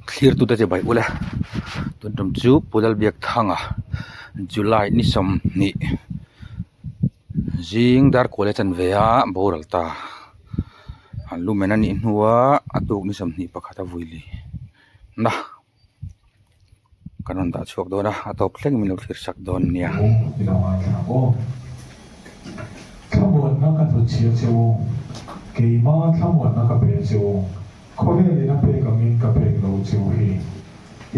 clear tu te bai ula tun tum chu pulal biak thanga July ni som ni jing dar college an veya boral ta an lu mena ni hnuwa atuk ni som ni pakhata vuili na kanon da chuak dona atop thleng min lo thlir sak don nia thlamon na ka thu chiu chu keima thlamon na ka pe chu khole le na pe ka min ka pe lo chu hi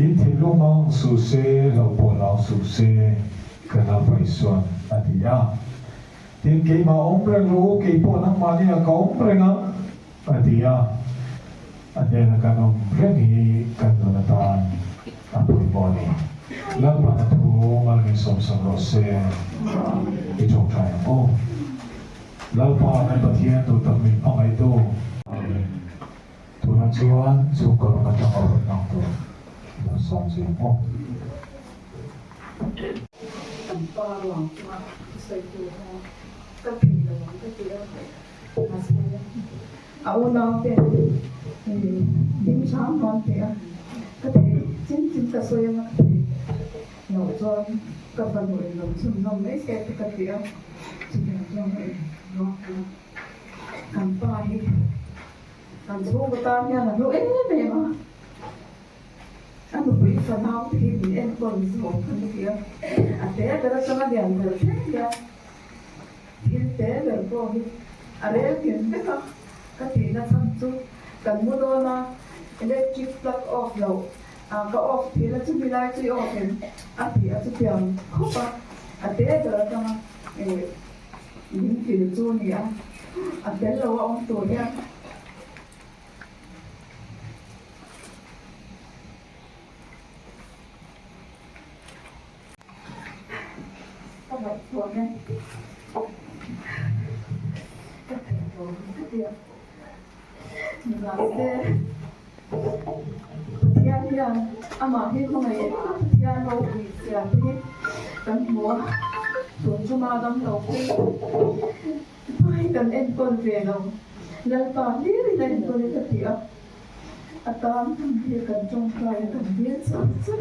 in thi lu mang su se lo po lao su se ka na pai suan atia tin keima ombre lu ke po na ma ni ka ombre nga atia atia na ka nom reni kan na ta apoi boni la pa thu mal ni som som ro se i chong chai o lau pa ngay bát thiên tu tập mình phong ấy tu tu hành chuan chung có nó trong ở bên trong tu nó xong gì không tầm pa lòng mà xây tu ha các kỳ là món các kỳ đó mà xây áo nào thế điểm sáng món thế các kỳ chính chính ta xây mà các kỳ nấu cho các phần người nấu chung nấu mấy cái các kỳ đó chỉ là cho người cầm pa hi cầm số của ta nha là nó về mà anh một quý phần nào thì bị em còn dùng cái kia à thế đó cho nó đèn được thế kia thiên tế được cô đi à đấy tiền biết không cái gì là xong chú cần mua đôi mà electric plug off đâu à cái off thì là chú bị lại chú off thì à thì chú tiền không à thế đó cho nó những kiểu chú này à thế là ông tuổi nha các bạn tuổi này các thầy tuổi rất đẹp là thế thiên nhiên mà khi không phải thiên đâu bị già thì cần mua xuống cho ma đâm đầu ai cần em con về đâu lần tao đi lên con đi thật thiệt à tao thằng kia cần trong cây cần biết sao sao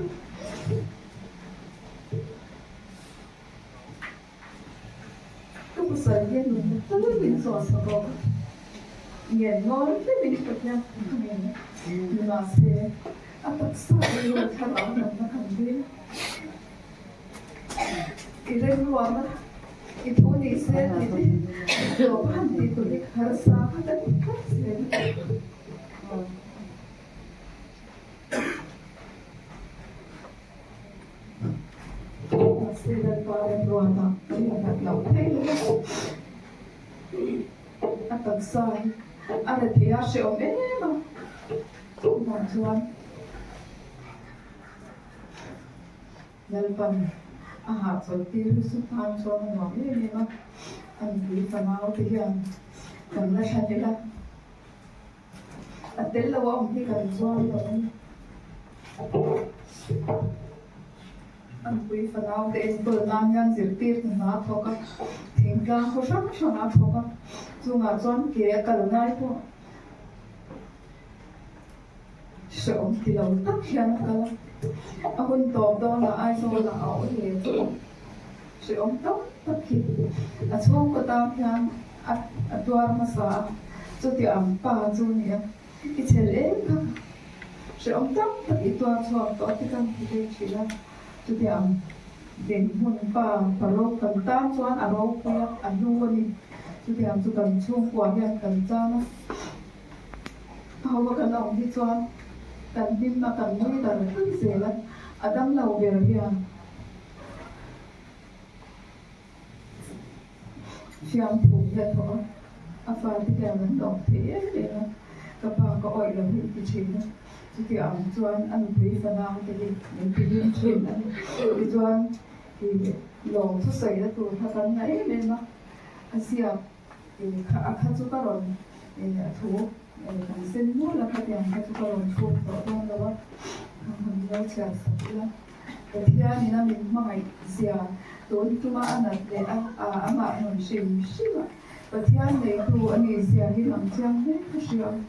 cũng sợ nhiên mình tất nhiên mình sợ sợ đâu nghiền ngon thế mình thật nha mình mà sẽ à tất sao rồi thay đổi mình nó thành biến cái đây luôn á itu ni saya jadi jawapan itu ni harus apa dan masih dan para ruangan ini nak laut atau saya ada dia siapa memang tuan Nelpan hạt rồi tiêu xuất tham cho nó nói như mà anh quý phần nào thì hiện cần là sao thế là tên là ông thì cần cho rồi anh quý phần nào thì em bữa nam nhân diệt tiệt nó thôi các thỉnh ca không sao sao nó thôi các dù mà chọn kia cả ngày thôi sợ ông thì đầu tắt hiện cả anh tóm đó là ai rồi là ảo thì sự ông tóc tất khi à xuống của tao nhang à tua mà sao cho tiệm pa cho nhỉ cái chế lệ các sự ông tóc tất khi tua cho đó thì cần thì chỉ là cho tiệm đến hôn pa lô cần tam cho anh lô kia anh luôn đi cho tiệm cho cần xuống qua hiện cần cha nó không có cần ông đi cho cần đi mà cần nuôi tao cái gì là Adam lâu về rồi Siang thủ nhận thôi, phải thì cái mình đọc thế để là các bạn có ỏi là những cái chuyện đó, thì ông John anh quý phần nào cái gì những cái chuyện đó, thì John thì lòng xuất xảy ra từ thằng con này nên mà Asia thì khá chút cái rồi thì thủ thằng sinh mua là cái tiền khá chút cái rồi thủ đó đó thằng nhớ chờ sắp là cái thứ hai là mình mày Asia Tuan cuma anak dia amak nusim siapa, berarti dia itu Indonesia hilang jam ni kesian.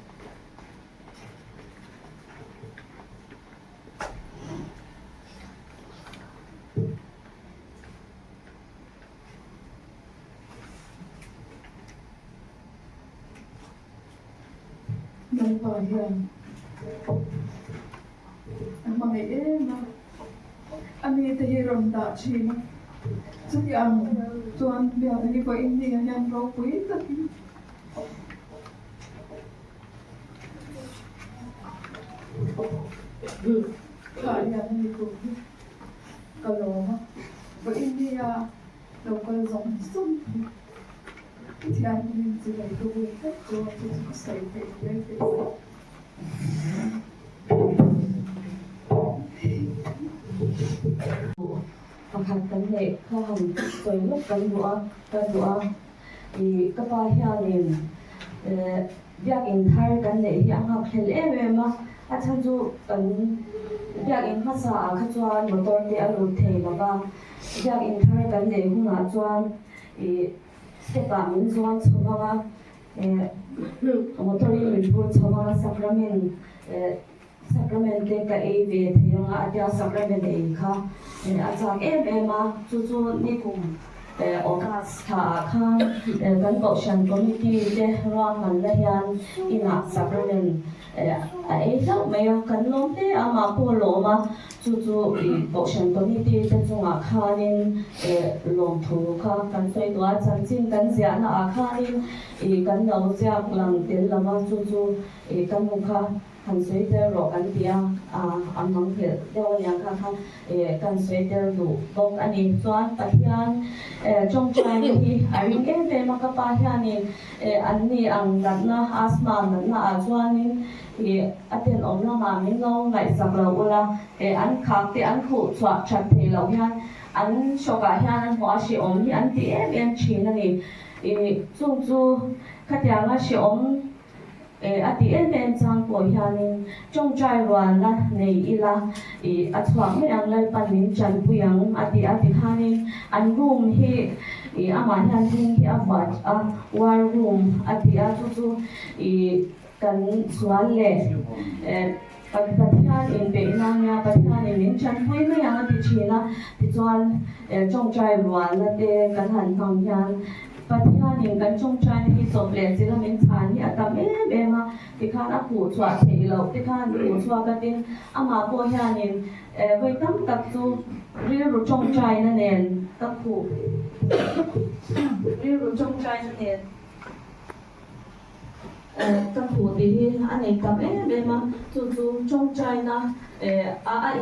May bayan. Ang mga ina. Ami tahiram da china. Jadi ang tuan biar ni ko ini yang rau pui tapi. Kaya ni ko. Kalau ko ini ya local zone sun. Thì anh nên chỉ lấy cái vui hết cho tôi xây về lên cái học hành cẩn hệ kho hành rồi lúc cẩn đũa thì các bà hiểu nên việc in thar cẩn hệ yang học theo em mà anh tham du cẩn việc in phát sa các chuan motor thì anh lột thề mà việc in thar cẩn hệ cũng là chuan Sepa min zuan chawanga motori min bu chawanga sacrament te ka e ve theyanga atia sacrament e kha achak ema chu ni kum okas kha kha kan ko shan committee te ram man la yan ina sacrament e so me kan lom te ama ko lo ma chu ko shan committee te chunga khanin lom thu kha kan sei to chan chin kan zia na khanin kan lo jak lang tel lama chu kan mu kha kan sei te ro kan pia amang phel deu yang kha kan sei te lu bok ani chuan pathian trong trai hi aring ve ma ka pa hianin anni ang datna asma na chuanin aten omlama min lo ngai saklo ula an khak te an khu chwa chat the lo hian an shoka hian an hwa shi om hi an ti em thina ni chu khatyanga shi om ati em chang ko hianin trong trai wan la nei ila achwa me ang lai panin chan puyang ati khanin an room hi ama hian hing hi avat a war room ati chu kan sual le pathian in be nanga pathian in chan pui me yang ati china ti chuan trong trai wan la te kan han thong hian pathian in kan trong trai hi chop le chila min chan hi atam ema ti khan a pu chwa thei lo ti khan pu chwa ka tin ama po hian in voi tam tak chu ri ru trong trai na nen ka pu ri ru trong trai na nen các phụ thì anh ấy cầm em mà chú trong trai na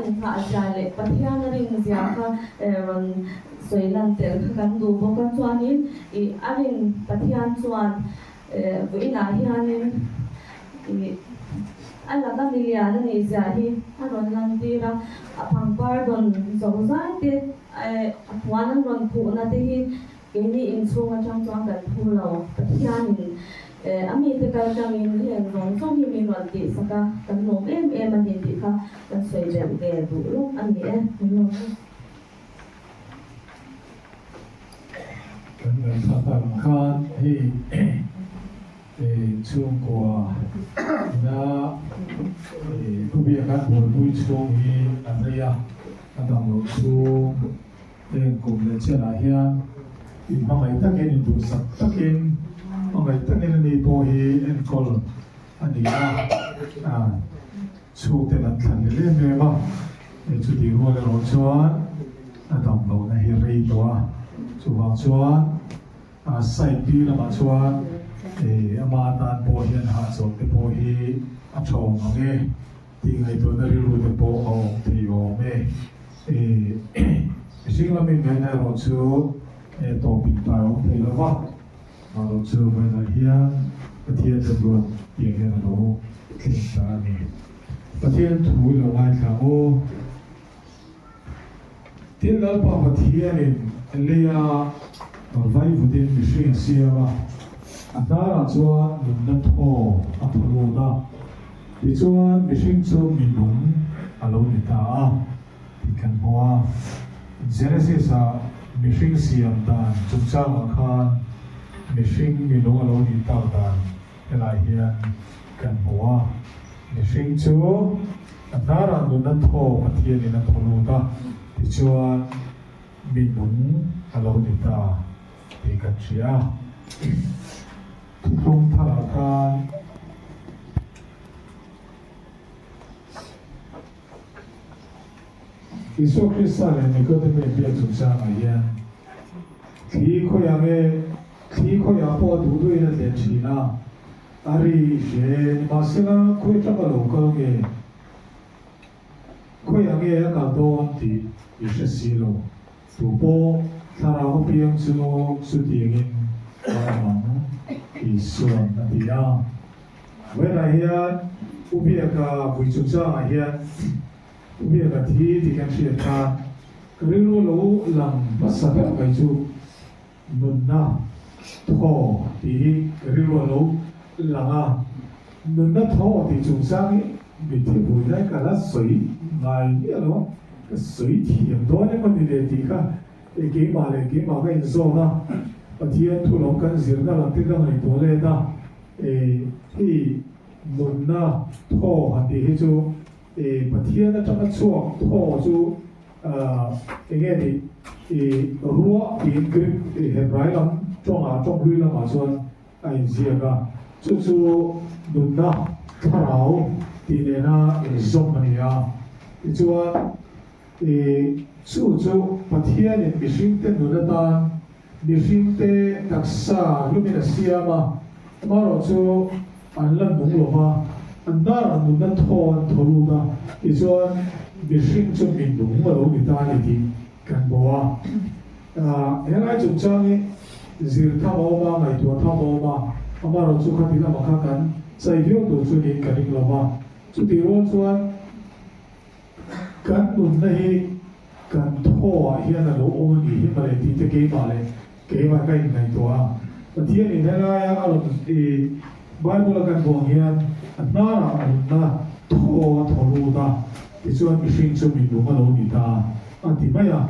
in phá trai lệ bắt hiền ring giang ka rồi soi lan tel kan du bốc kan chuan in anh in bắt hiền chuan với na hiền anh là các người anh ấy giả đi anh rồi lan đi ra phang pardon dấu giải thì quan anh rồi phụ na thì cái này in xuống trong chuan kan phụ lâu bắt hiền ami te kal kamin hian rong song hi min wan ti saka kan nom em an ti kha kan sei dem ge du lu ani no kan ngai tha ta khan hi chung kwa na ku bi ka bol bui chung hi anaya adang lo chung ten kum le chena hian in mangai takin in du sak takin mangai takin ni po hi en kol ani chu te lan than le me ma chu di ro le ro chuan adang lo na hi rei to chu wang chuan sai pi la ma chuan ama tan po hian ha chok te po hi a chong nge ti ngai to na ri ru te po o ti o me sing la min ngai na ro chu to pi ta o te la wa ma ro chu mai na hian pathian te lu ti nge na ro kin ta ni pathian thu lo mai tha o tin la pa pathian in leya vai vutin mi hring siama atara chuan min na tho a thulu da ti chuan mi hring chu min lung alo ni ta a ti kan boa genesis a mi hring siam dan chung chang khan mi hring mi lung alo ni ta dan helai hian kan boa mi hring chu atara min na tho pathian in na thulu da ti chuan min lung alo ni ta ti kan chia tung thara kan Isu Krista le ni ko te me bia chung sa ma hian thi ko ya po du du ina den chi na ari she ma se na ko ta ba lo ko ge ko ya ge ka do ti i she si lo tu po ta ra ho piang su su ti ngin ma ma i su na ti ya we na hian u bia ka bui chung sa ma hian bây giờ thì kan siya ta karilu lo lang masaka kai chu nun na tho thì karilu lo langa nun na tho thì chung sang bị thì bùi đấy cả là suy ngài nghĩa lo suy thì đó nên mà đi thì cả cái mà cái zo na và thì thu long kan zir na lang cái này to le da thì nun na tho thì chu bát thiên nó trong cái chuông thô chú nghe thì rúa thì cái hệ rải lắm trong lưới lắm mà xuân ai riêng cả chú đun na tháo thì nên là giống mà nia thì chú bát thiên thì mình sinh tên đun na ta mình sinh tên đặc sa lúc mình xia mà rồi chú anh lần đúng rồi mà anh ta là đun na thô lu da thì cho việc sinh cho mình đúng mà đâu người ta thì cần bỏ hiện nay chúng ta này dìu thao bao mà ngày tuổi thao bao mà rồi chúng ta thì là một cái cần giải quyết được cho mình cần định làm mà chúng ta luôn cho cần đun này cần thô hiện là đâu ôn gì hiện mà thì cái cái ngày tuổi và thiên này là cái là Bible kan buang hian anara anna tho lu ta ti chuan mi hring chu min luma lo ni ta ti maya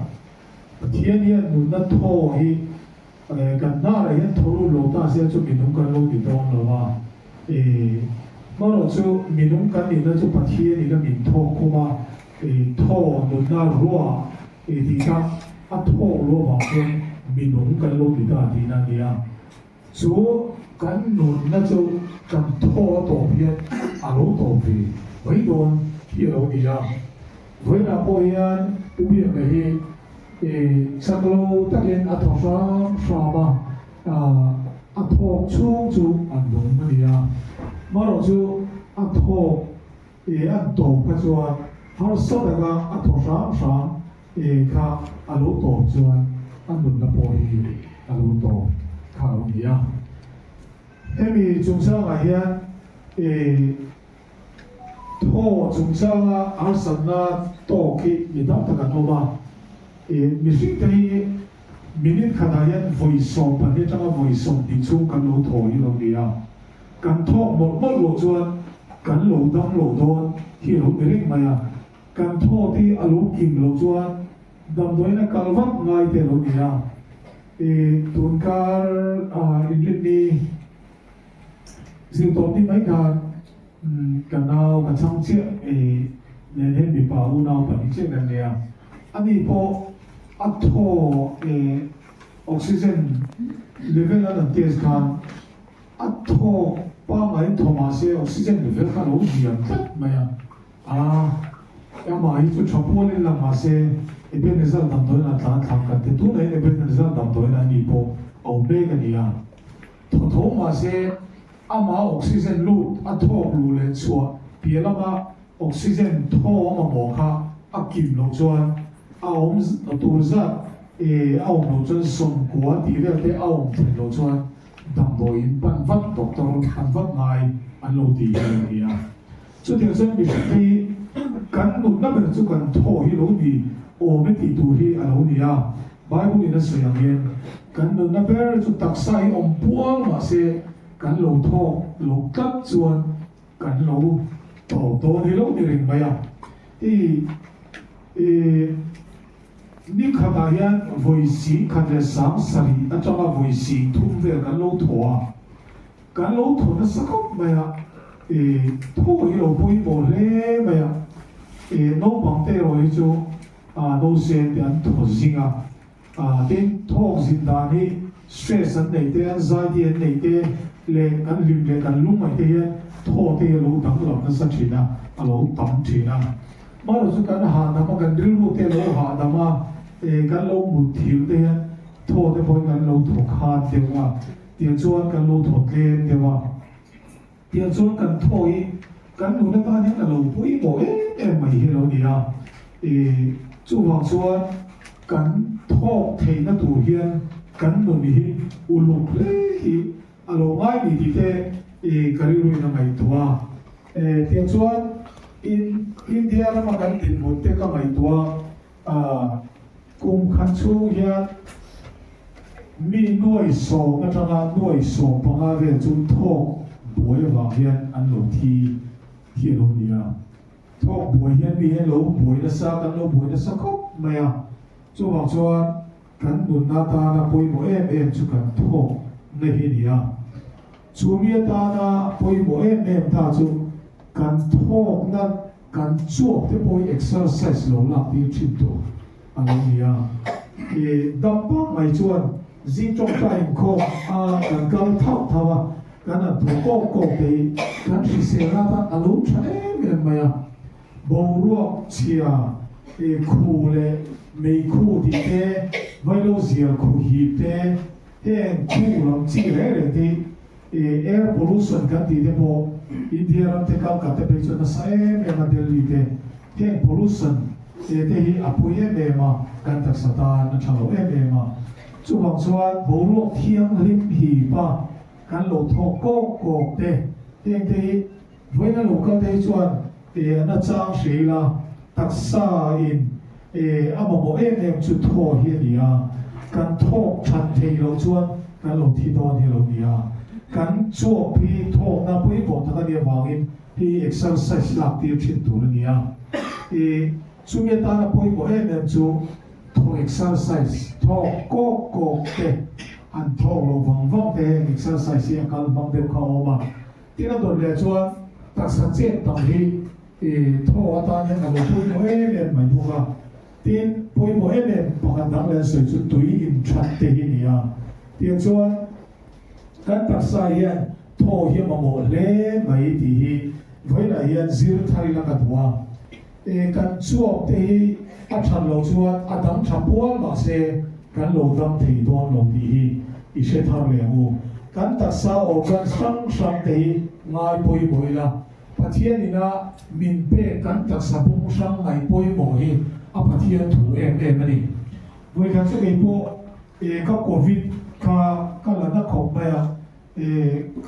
thian hian nun na tho hi kan na ra hian tho lu lo ta se chu min kan lo ni don lo wa ma ro chu min kan ni na chu pathian ni la min tho khoma tho nun na ruwa ti ka a tho lo ba ke min kan lo ni ta ti na nia chu kan nun na chu kan tho to hian a lo to pi với đồn hi lo ni ya với là po hian u bi ka hi sang lo ta ken a tho sa ma a tho chu an dong ma ni ya ma ro chu a tho an to ka chuan har so da ga a tho sa ka a lo to chuan an nun na po hi a lo to ka lo ni ya Emi chúng ta ngày hiện thô chúng ta ở sân na to khi mình đọc tất cả nó mà mình sinh thấy mình khả năng vui sống bản thân trong vui sống thì chúng cần lâu thô như lâu đi à cần thô một lâu chuan cần lâu đâm lâu đôn thì lâu đến mà à cần thô thì ở lâu kim lâu chuan đâm đôi là cần vấp ngay thì lâu đi à tuần cả in đi riêng tổ tiên mấy cả nào cả trong chiếc nên hết bị bảo nào phải chiếc này nè anh đi po atho oxygen level là đằng tiết kan atho ba ngày thomas oxygen level kan lâu nhiều thật mà em mà ít chút chọc bôi lên làm mà se bên này sao làm tối là ta làm cái thứ này bên này sao làm tối là đi po ở bên cái này thô mà se ama oxygen lut athok lu le chua pialama oxygen tho ama mo kha akim lo chuan aom tu za aom lo chuan som kwa ti ve te aom thlen lo chuan dam bo in pan vat doctor an vat ngai an lo ti ya chu tiang sen mi ti kan nu na ben chu kan tho hi lo ni o me ti tu hi a lo ni ya bible ni na sayang yen kan nu na ber chu taksai om puang ma se kan lo tho lo kat chuan kan lo to ni lo ni ring maya ni khata hian voisi khate sam sari atanga voisi thum ve kan lo tho na sakop maya tho hi lo pui bo le maya no bang te ro hi chu no se te an tho zinga ten tho zin da ni stress an nei te anxiety an nei te le kan lim le kan lung mai te hian tho te lo dang lo na sa thina a lo tam thina mà rồi chúng ta hà nằm gần drill một tên lâu hà nằm gần lâu một thiếu tên thô thế thôi gần lâu thuộc hạt thế mà tiền chuan gần lâu thuộc lên thế mà tiền chuan gần thôi gần luôn đó những là lâu bụi bụi em mày hiểu gì à chú hoàng chuan gần thô thì nó tủ hiền gần luôn đi u lục đấy thì alo ngay đi thì thế cái rồi nó mày tua tiền chuan India nó mà gần tiền một thế cái mày tua cùng khăn chú hiền mi nuôi sổ cái trong là nuôi sổ bằng cái về chúng thô bồi vào hiền ăn lẩu thì lẩu gì à thô bồi hiền mi hiền lẩu bồi nó sao cái lẩu bồi nó sao khóc mày à chú bảo cho cái nụ na ta na bồi bồi em chú cái thô này gì à chú mi ta na bồi bồi em ta chú cái thô na cái chuột thì bồi exercise lẩu lạc đi chim tổ ăn lẩu gì à đâm bóc mày chuột riêng trong cái khô cái câu thao thao cái là thủ cổ thì cái chỉ sẽ ra ta alo chán mày à bầu ruộng chia khu lệ mấy khu thì thế vài lô ziar khu hiệp thế thế khu làm chi đấy thì air pollution cái thì thế bộ India làm thế cao cả thế bây giờ nó sai em mà Delhi thế pollution thế thì apoi em mà cái đặc sản nó chào em mà chú hoàng xuân bố lộ thiêng lim hỉ ba cái lộ thô cô tê thế thì với nó lộ cao thế chuan thì nó trang sĩ là đặc sa in bộ em chú thô hiền đi à cái thô chặt thì lộ chuan cái lộ thi đòn thì lộ đi à cái chuột thì thô na bấy bộ thằng cái vàng in thì exercise lạc tiêu trên tủ đi à thì chú nghe ta là bấy bộ em chú thô exercise thô cô tê anh thô lộ vang tê exercise yang kalau vang tê khao mà thì nó đồn lệ chuan đặc sản chết tao hi thô ta những cái bộ bấy em mày mua à tin bấy bộ em bằng đắng lên sợi chú túi in chặt tê hi à tiền chuan cái đặc sản hiện thô hi mà một lệ mày thì với lại hiện zero thay là cái hoa cái chuột thì chăn lẩu chuan đắng chăm bùa mà sẽ cái lẩu đắng thì đón lẩu thì sẽ thằng lẻ u cái đặc sản ở cái sang thì ngay bồi là phát hiện là mình bé cái đặc sản bung sang ngay bồi phát hiện thủ em này với cái số cái bộ cái covid cái là nó không phải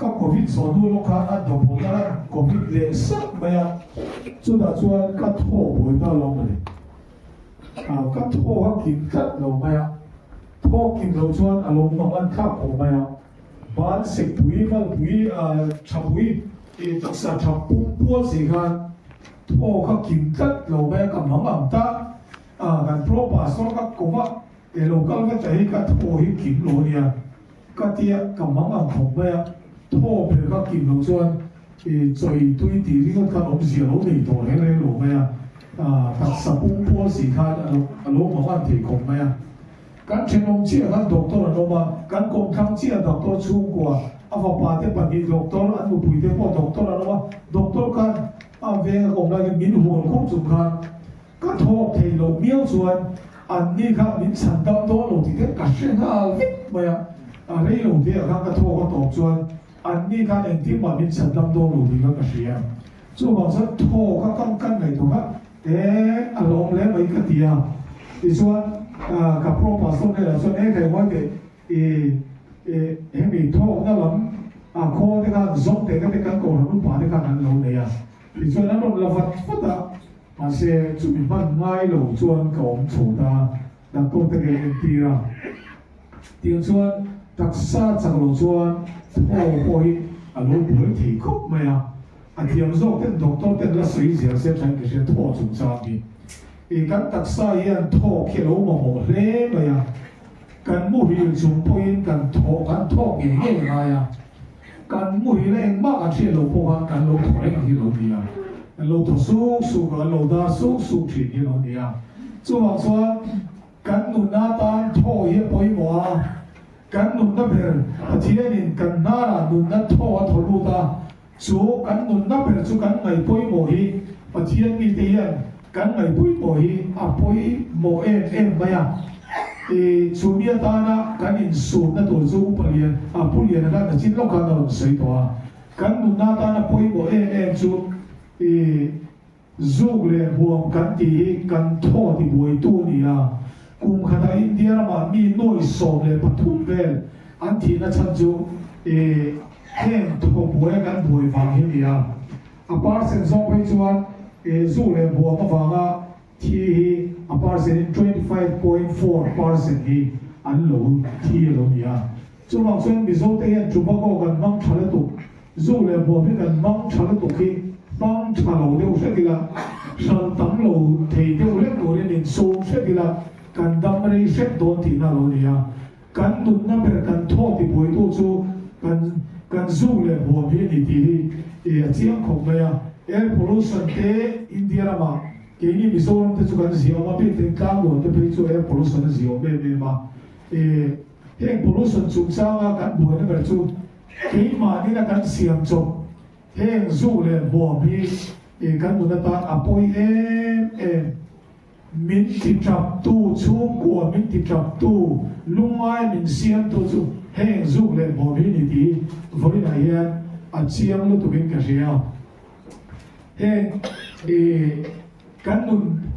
cái covid số đôi lúc cái anh đồng bộ cái covid lệ sắc bây giờ chúng ta chuan cái thô bồi ta lòng này cái thô cái kim cắt lòng bây giờ thô kim lòng chuan lòng bằng anh khác của bây giờ bán sịch bụi mà bụi chăm bụi đặc sản chăm bún gì cái thô cái kim cắt lòng bây giờ cầm nắm ăn ta cái pro bà số cái cổ vật lòng cái thấy cái thô cái kim lòng này cái tia cầm nắm ăn không bây giờ thô về cái kim lòng chuan最對地呢個咁時老味道喺呢度咩啊？特十公波時間老冇問題講咩啊？咁全龍知啊，讀多啦嘛，咁共產知啊讀多超過啊，發白啲文藝讀多啦，會背啲波讀多啦嘛，讀多間về講嚟嘅面黃空仲間，咁學期路瞄準，呢個面陳得多路啲嘅格聲咩啊？呢路啲啊，咁拖個讀準。anh đi cái này tiếng mà bên sân đông đô đủ thì có cái gì à? Chú bảo rất thô các công căn này thôi á, anh lồng lấy mấy cái tiền, thì xuân gặp pro bảo xuân này là xuân ấy cái vấn đề, em bị thô nó lắm, khó cái cái giống cái cầu nó lúc cái anh lồng này à, thì xuân nó là vật phức tạp, mà sẽ chuẩn bị bắt ngay lồng xuân cầu chủ ta, đang công cái tiền à, tiền xuân đặc sản chẳng lồng xuân bồi lỗ bồi thì khúc mày thiam dọc tên độc tố tên là suy diễn sẽ thành cái chuyện thô chúng ta đi cái đặc sản hiện thô khi lỗ mà một lẽ mày cái mũi chúng bồi cái thô nghe ngay cái mũi lên mà cái chuyện lỗ bồi cái lỗ thổi cái gì lỗ đi cái lỗ thổi su cái lỗ đa su chỉ cái lỗ đi chú bảo说cái nụ na tan thô hiện bồi mà cái nụ na bền thì nên cái na là nụ na thô thô lu ta chú cái nụ na bền chú cái ngày bồi mồi thì nên đi tiền kan ngai pui mo hi a pui mo em maya sumia ta na kan in su na to zu palian a pulian na chin lo kan na sei to a kan nu na ta na pui mo em chu zu le buam kan ti kan tho ti boi tu ni a kum khata India ma mi noi som le pathum vel an thi na chan chu hen to boi kan boi wang hi ni a apart sen zo pai chuan zu le buam ma wanga thi apart sen 25.4% hi an lo thi lo ni a chu ma chuan mi zo te yan chu ba ko kan mang thale tu zu le buam hi kan mang thale tu khi mang thalo deu se kila san tam lo thei deu le lo le nin so se kila kan dam rei se don ti na lo ni a kan tun na ber kan tho ti boi tu chu kan zu le buam hi ni ti a chiang khom me a air pollution te India ma ke ni Mizoram te chu kan zio ma pe te ka lo te pe chu air pollution zio me ma air pollution chu cha kan boi na ber chu ke ma ni na kan siam chok heng zu le buam hi kan nu na ta apoi min ti trap tu chu ko min ti trap tu lungai min siam tu chu heng zu le buam hi ni ti voi na hian a chiang lu tu bin ka ria heng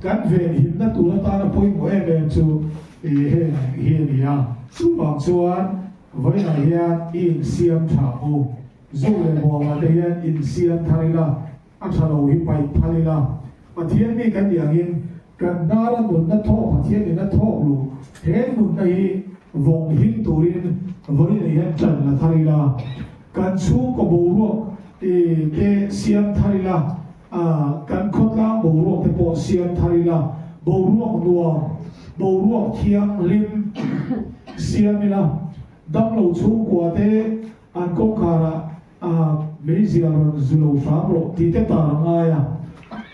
kan ve hin na tu na ta na poi mo chu heng hi ni a chu bang chuan voi na hian in siam tha o zu le mo ma te hian in siam tharila a thalo hi pai phalila pathian mi kan yang in kan nara nun na tho pathian ni na tho lu he nun nei vong hin turin voi nei hian chan la tharila kan chu ko bo ro ke siam tharila kan khotla bo ro te po siam tharila bo ro nuam bo ro thiang lim siamila dam lo chu ko te an ko khara Malaysia ron zulo famro ti te ta nga ya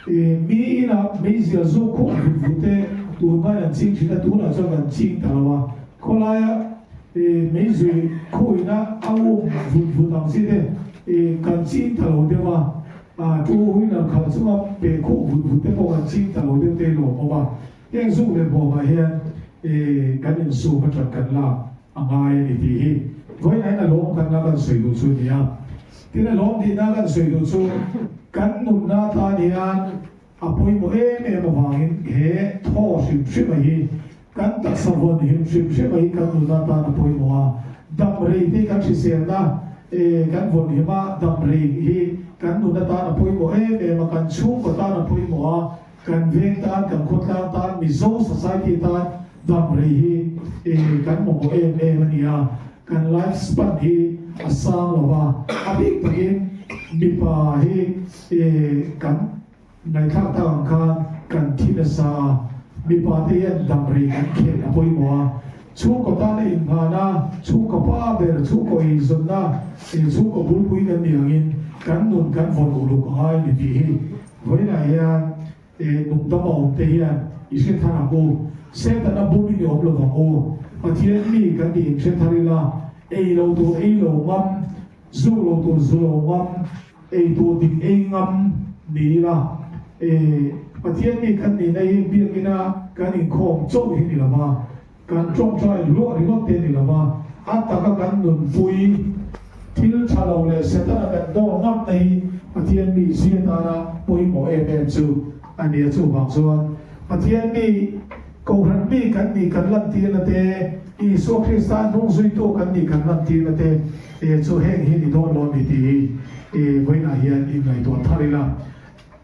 mi na Malaysia zo ko vute tu ma yan ching china tu na so gan ching ta wa kola ya Malaysia ko ina au vu dang si de kan ching ta lo de wa tu hui na kha chu ma pe ko vu te ko gan ching ta lo de te lo ma ba yang zu le bo ma hian kan in su ma tra kan la angai ni ti hi voi nai na lo kan na kan soi du chu ni ya tina lom di na kan soi du chu kan nun na ta nian apoi mo ma wangin he tho sim sim hi kan tak savon him sim sim hi kan nun na ta apoi mo a dam rei ti kan si se na kan von hi ma dam rei hi kan nun na ta apoi mo ma kan chu ko ta apoi mo a kan veng ta kan khot ta ta mi zo society ta dam rei hi kan mo ma ni a kan life span hi asang lo ba abik pakin mipa hi kan nai tha ta kan kan thina sa mipa te yan damri kan khe apoi mo chu ko ta le in na chu ko pa ber chu ko i zon na chu ko bul pui kan ni angin kan nun kan von ulu ko hai ni ti hi voi na ya nung ta mo te ya isen tha na ko se ta na bu ni om lo ba o pathian mi kan ti se tharila lo tu lo ngam zu lo tu zu lo ngam tu dik ngam ni la pathian mi kan ni nei bi ina kan in khom chau hi ni la ma kan chong chai lo ri lo te ni la ma an ta ka kan nun pui thil chalo le se ta kan do ngam nei pathian mi si ta na pui mo chu ani chu bang chuan pathian mi ko han mi kan lan ti na te Isu Kristan nung zui to kan ni kan lan ti na te chu heng hi ni don lo mi ti voi na hian in ngai to tharila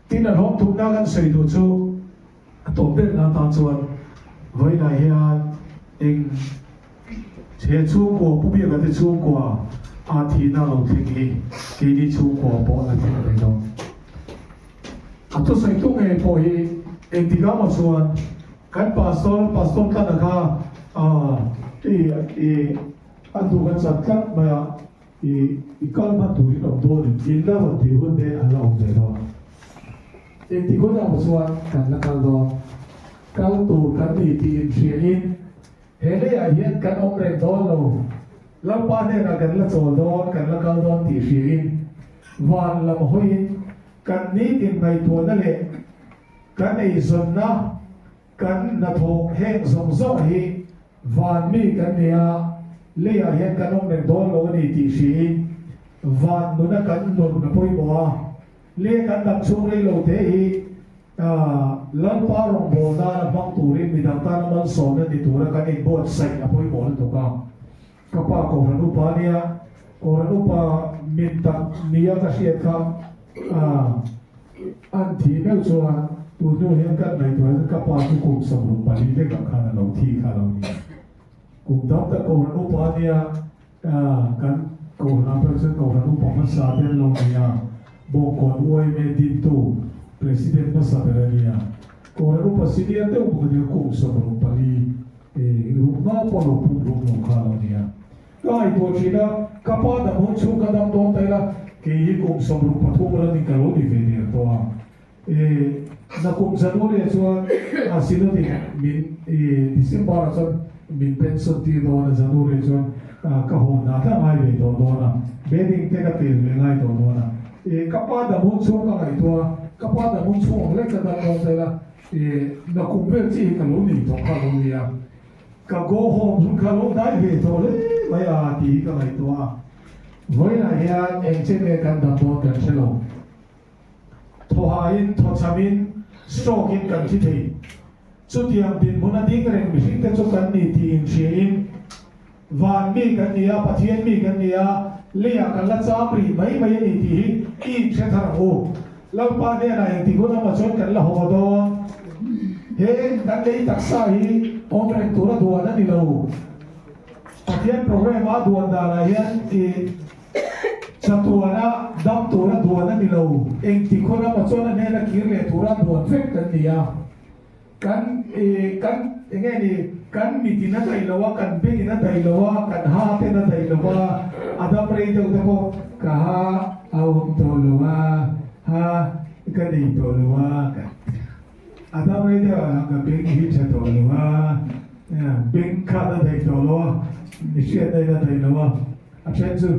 tin na hom thum na kan sei do chu to ber na ta chuan voi na hian eng che chu ko pu bi ga te chu ko a thi na lo thing hi ke ni chu ko po na ti na do a to sai tu nge po hi eng ti ga ma chuan kan pastor ta na kha anh tu kan sat kat ma ikal ma tu ri nom do ni illa wa ti ho de ala om de do ti ko na suan kan la kal do kal tu kan ni ti chi in he le a yen kan om re do lo la pa ne na kan la chol do kan la kal do ti chi in van lam hoin kan ni tin mai to na le kan ei zon na kan na thok heng zong zo hi van mi kan nia leya hian kan om ren don lo ni ti shi van nu na kan nun na poi boa le kan dam chung rei lo te hi lan pa rong bo na bang turin mi dang ta na man so na ni tura kan ei bot sai na poi bo to ka kapa ko ranu pa nia ko ranu pa min ta nia ka siat ka an thi mel chuan tu nu hian kan nei to kapa tu kum som ru pa li le ka khana lo thi kha lo ni kum dam ta ko ranu pa nia kan ko na per se ko ranu pa ma sa den lo nia bo ko uai me din tu president ma sa berania ko ranu pa sidia te u ko kum som ru pa li ru na po lo pu ru no kha lo nia kai to china kapa da mo chu ka dam don tai la ke hi kum som ru pa thu ra ni ka lo ni ve ni to na kum zanu le chuan asilo ni min December chuan min pension ti do na zanu le chuan ka ho na ta mai ve do do na bedding te ka te le ngai do do na kapa da mo chu ka ngai to kapa da mo chu le ka da do tai la na kum ve chi ka lo ni to ka lo ni ya ka go home ka lo dai ve to le mai a ti ka ngai to voi na hian eng che me kan da do kan chelo tho hain tho chamin stroke in kan thi thei chu tiang din mona ding reng mi hing te chu kan ni ti in che in van mi kan nia pathian mi kan nia leya kan la cha pri mai mai ni ti in che thar ho lau pa ne na ti ko na ma chon kan la ho do he kan lei tak sa hi om reng tu ra do na ni lo pathian program a do da la hian ti sa tuana dam tura duana ni lo eng ti khona ma chona ne na kirle tura duan fek kan nia kan nge ni kan mi ti na dai lawa kan be ni na dai lawa kan ha te na dai lawa adam rei de ko ka ha au to lawa ha ka ni to lawa ka adam rei de ka be hi cha to lawa bing ka na dai to lawa ni sia dai na dai lawa a chen zu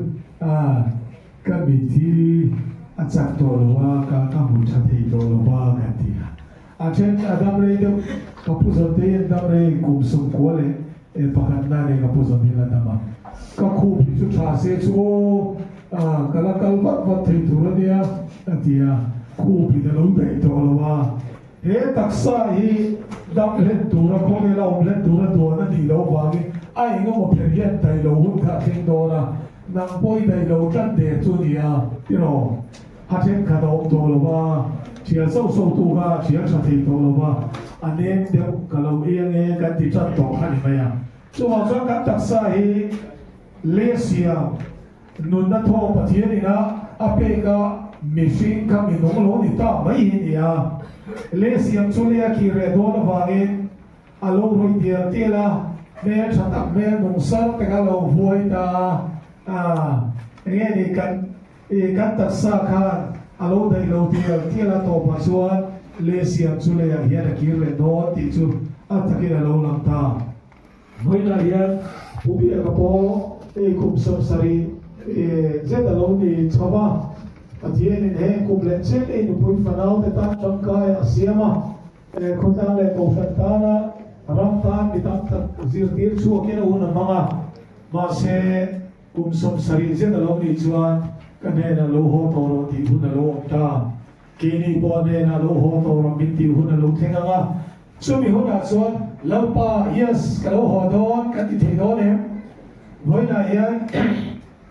ka mi ti a chak to lawa ka mu cha thi to lawa ka ti a chen adam rei de ka pu zo te adam rei kum sum ko le pakhat na ne ka pu zo ni la na ma ka khu bi chu tha se chu ka la kal wat thei tu ra dia atia khu bi da lo dei to lawa he taksa hi dam le tu ra ko le la le tu ra do na di lo wa ge ai ngo mo phe yen dai lo hun ka thing do na nang poi dai lo tan de chu nia ti ro ha chen ka do to lo wa chia sâu sâu tu ga chia cha thi to lo wa anem de ka lo e nge ka ti chat to kha ni ma ya chu ma cho ka taksa hi le sia nun na tho pathian ni na ape ka machine ka mi no lo ni ta mai ni ya le siam chu le ki re do na wa ge alo roi dia te la me cha ta me nong sa te ka lo voi ta nge ni kan taksa khan alo dai lo ti la to pa chuan le siam chu le ya hian ki re do ti chu atakin alo lang ta voi na hian ubi ka po kum sam sari zeta lo ni chawa pathian in he kum le chen e nu pui fanau te ta cham kai asiama khota le ko fatana ram ta mi tam tak zir tir chu ke no na manga ma se kum sam sari zeta lo ni chuan kane na lo ho to ro ti hu na lo ta ke ni po ne na lo ho to ro mi ti hu na lo thenga nga chu mi hu na chuan lampa yes ka lo ho don ka ti thei do ne voi na hian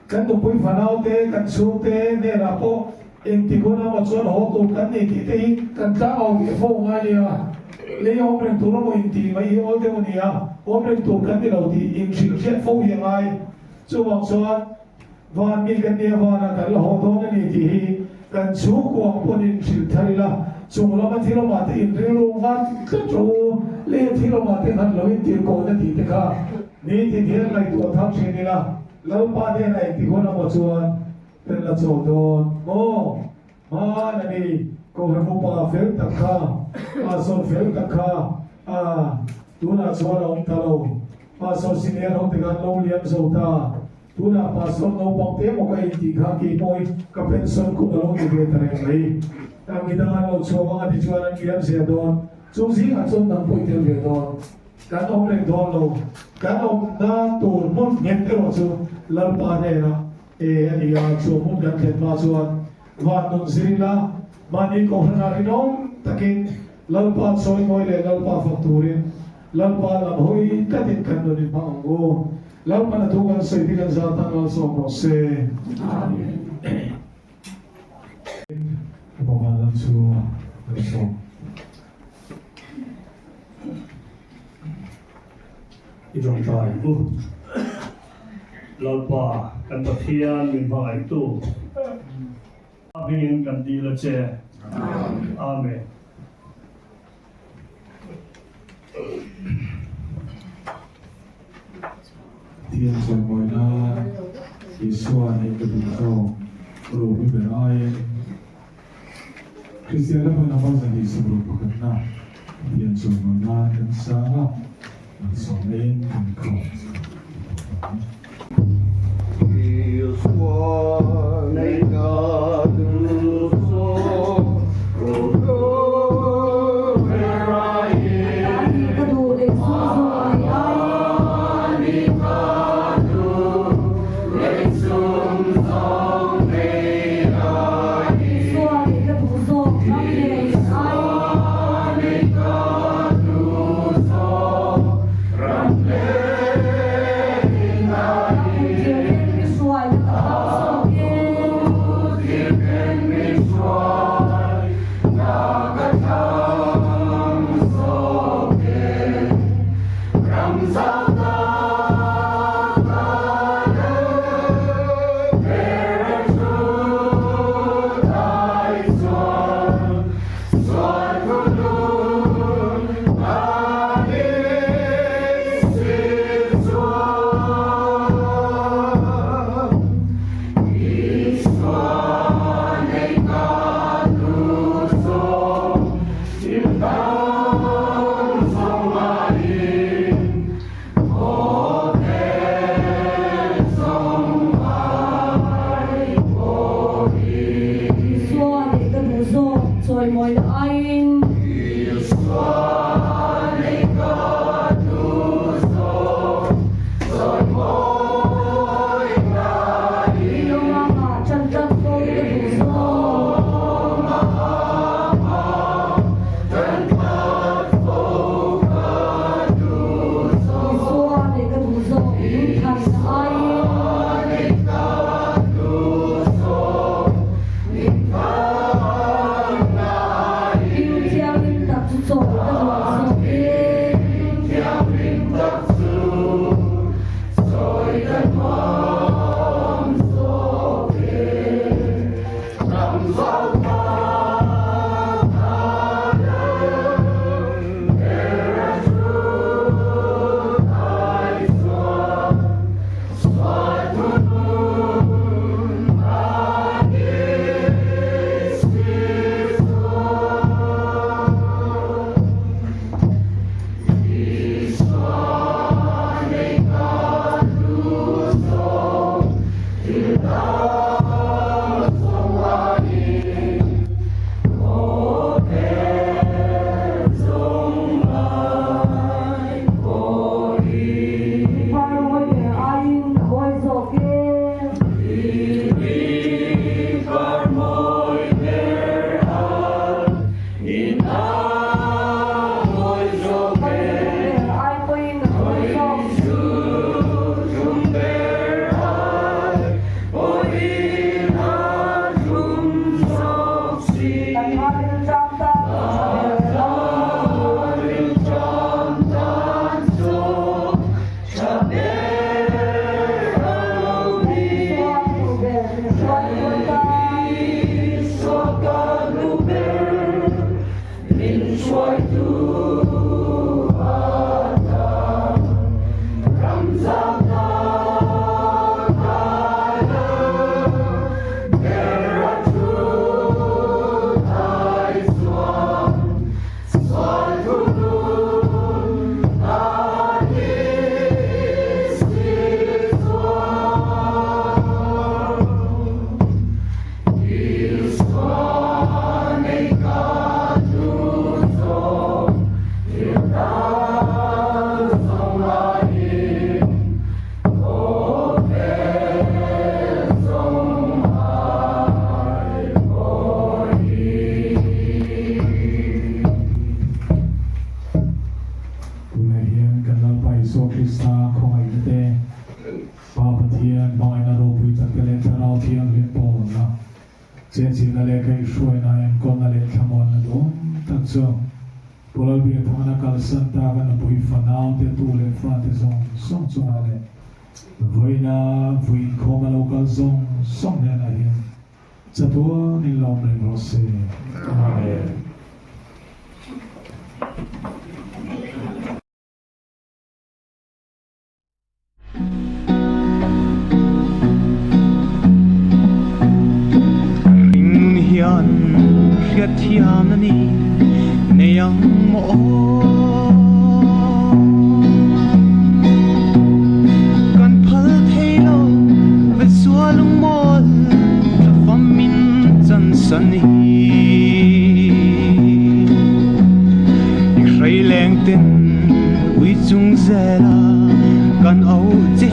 kan tu pui fanau te kan chu te ne ra po eng ti ko na ma chuan ho tu kan ni ti te kan ta au ge fo nga nia le om ren tu ro mo in ti mai ol te mo nia om ren tu kan ti lo ti in chil che fo ye ngai chu wang chuan van mi kan nia van kan lo ho do na ni ti hi kan chu ko pon in chil thari la chung lo ma thi lo ma te in re lo van ka chu le thi lo ma te han lo in ti ko na ti te kha ni ti thian lai tu tham che ni la lau pa de này thì có năm một chuan tên là chỗ đồn mô ma này đi câu hỏi mua pa phèo tất cả son phèo tất cả tu na chuan ông ta lâu son xin nhớ ông thì gan lâu liam sâu ta tu na son lâu bằng thế một cái thì khác kỳ bôi cái pension cũng lâu thì về ta này ang ginahan o so mga tisuan ang kiyan siya doon. So siya atson ng po itil siya doon. Kanong rin doon lo. Kanong na turmon ngentero so lalpa nera. Iya so mun gantet masuan. Vanong sirila mani ko na rinong takin lalpa soy mo ile lalpa fakturin. Lalpa lamhoy tatin kanonin maunggo. Lalpa natugan sa ibigan sa tangal so Jose. Amen. Pamalan su Kristo. Idong try bu. Lalpa kan pathian min bhai tu. Abin kan di la che. Amen. Thiên son ngồi na Isua ni kedua Rubi berai Kristian apa nama jadi sebelum berkenal Thiên son ngồi na dan sana Solen dan kau Isua ni kaduso Krista không ai thế Papa Thiên bằng anh aro bùi tất cả lên thằng nào thiên lên bồn na trên chỉ là lệ cái suy na em con là lệ tham ôn là đúng thật sự Polal bi thằng nào cả sân ta cái bùi phần nào để tu lên pha để song song song là lệ với na với không mà lâu cả song song này là hiện cho tôi nên lòng lên rồi sẽ Amen. hian riat thiam na ni neyang mo kan phal thailo ve sualung mol ta famin chan san hi ikhrei leng ten ui chung zela kan au che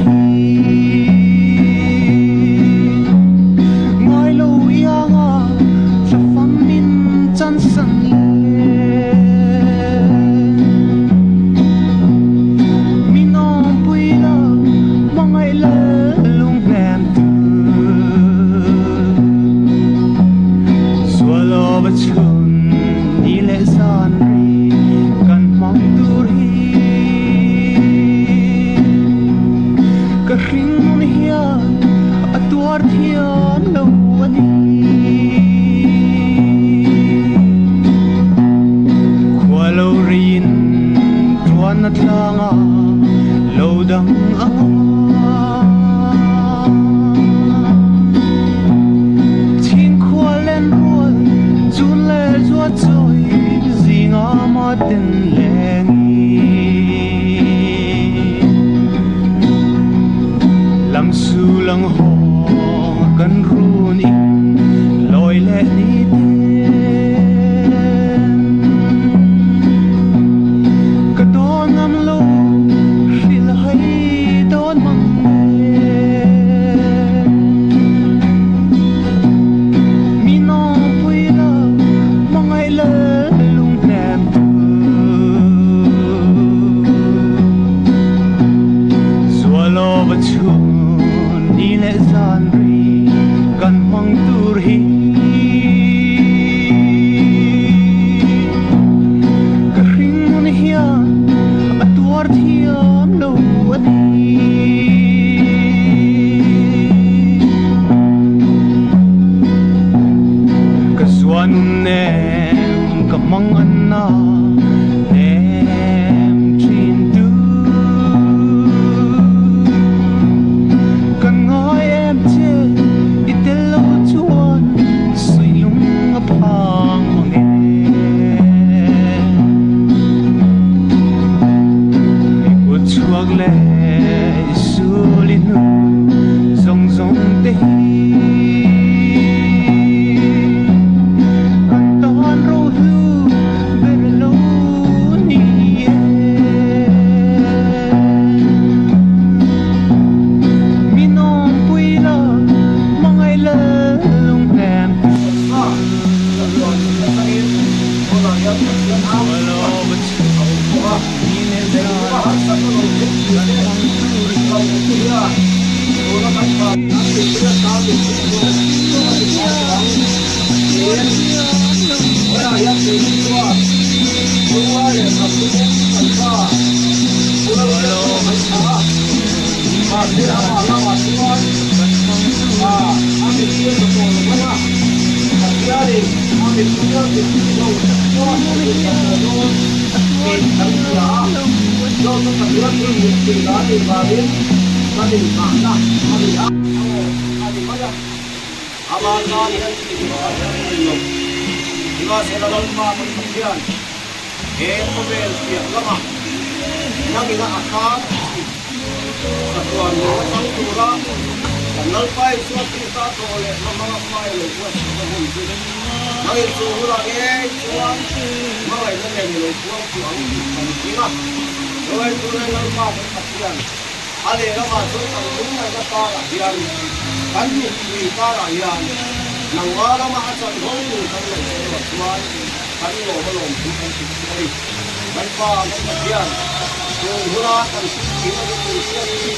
hura kan ki ma ni ni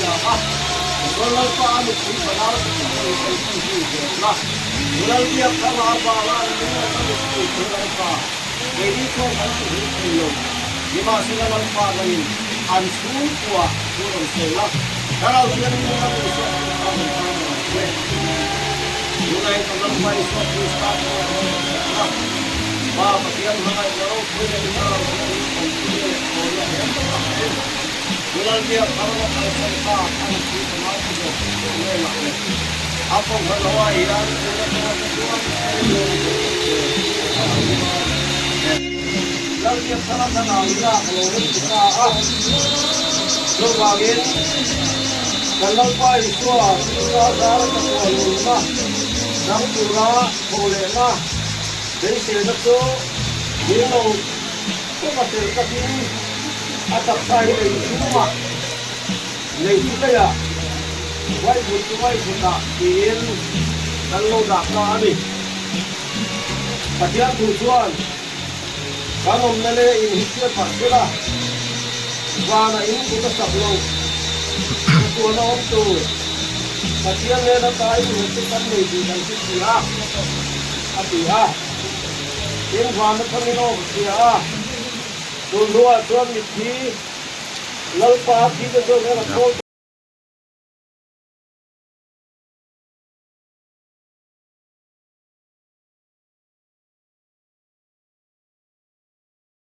ya ha Kalau pa mo ki pa na na Mulal dia kama bala ni ni ko pa Jadi ko kan ni lo Di masa dalam pa ni an su kwa ko se la Kalau dia ni na ko se Mulai dalam pa iso ki sta na Ba patian ha ko ko ni na ko Mulal dia kama al pa an su ma ko ni la Apa kalau yang lalu yang salah sana ila kalau kita login kalau pai tua kita dar ke rumah nang pura boleh lah dari sini tu dia mau pasal kasi atap saya dari rumah dari kita ya Wai buta in kalau dak na ni patian tujuan kalau nele in hidup pasila wana in kita sablo tu na tu patian le na tai tu kan ni di dan sia atia in wana pamino sia tu dua tuan miti lalpa kita tu na ko